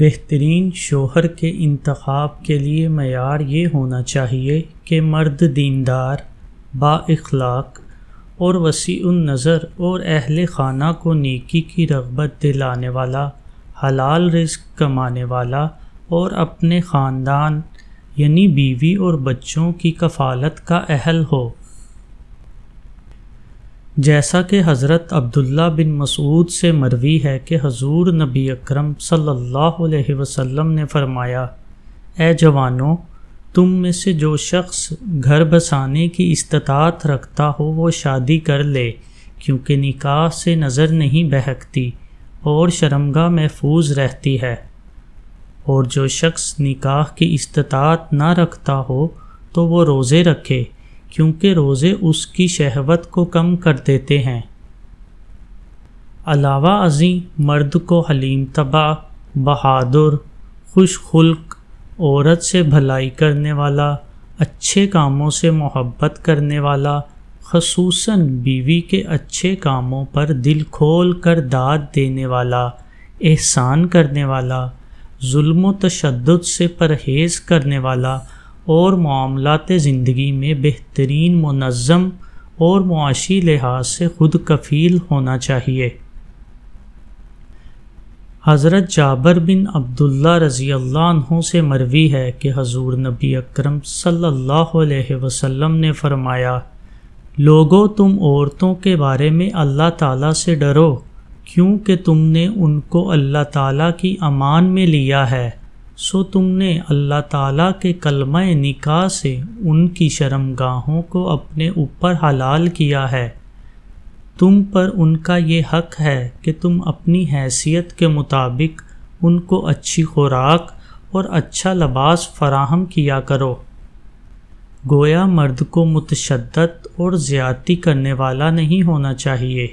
بہترین شوہر کے انتخاب کے لیے معیار یہ ہونا چاہیے کہ مرد دیندار، با اخلاق اور وسیع النظر اور اہل خانہ کو نیکی کی رغبت دلانے والا، حلال رزق کمانے والا اور اپنے خاندان یعنی بیوی اور بچوں کی کفالت کا اہل ہو۔ جیسا کہ حضرت عبداللہ بن مسعود سے مروی ہے کہ حضور نبی اکرم صلی اللہ علیہ وسلم نے فرمایا، اے جوانوں، تم میں سے جو شخص گھر بسانے کی استطاعت رکھتا ہو وہ شادی کر لے، کیونکہ نکاح سے نظر نہیں بہکتی اور شرمگاہ محفوظ رہتی ہے، اور جو شخص نکاح کی استطاعت نہ رکھتا ہو تو وہ روزے رکھے، کیونکہ روزے اس کی شہوت کو کم کر دیتے ہیں۔ علاوہ ازیں مرد کو حلیم طبع، بہادر، خوش خلق، عورت سے بھلائی کرنے والا، اچھے کاموں سے محبت کرنے والا، خصوصاً بیوی کے اچھے کاموں پر دل کھول کر داد دینے والا، احسان کرنے والا، ظلم و تشدد سے پرہیز کرنے والا اور معاملات زندگی میں بہترین منظم اور معاشی لحاظ سے خود کفیل ہونا چاہیے۔ حضرت جابر بن عبداللہ رضی اللہ عنہ سے مروی ہے کہ حضور نبی اکرم صلی اللہ علیہ وسلم نے فرمایا، لوگو تم عورتوں کے بارے میں اللہ تعالیٰ سے ڈرو، کیونکہ تم نے ان کو اللہ تعالیٰ کی امان میں لیا ہے، سو تم نے اللہ تعالیٰ کے کلمہ نکاح سے ان کی شرمگاہوں کو اپنے اوپر حلال کیا ہے۔ تم پر ان کا یہ حق ہے کہ تم اپنی حیثیت کے مطابق ان کو اچھی خوراک اور اچھا لباس فراہم کیا کرو۔ گویا مرد کو متشدد اور زیادتی کرنے والا نہیں ہونا چاہیے۔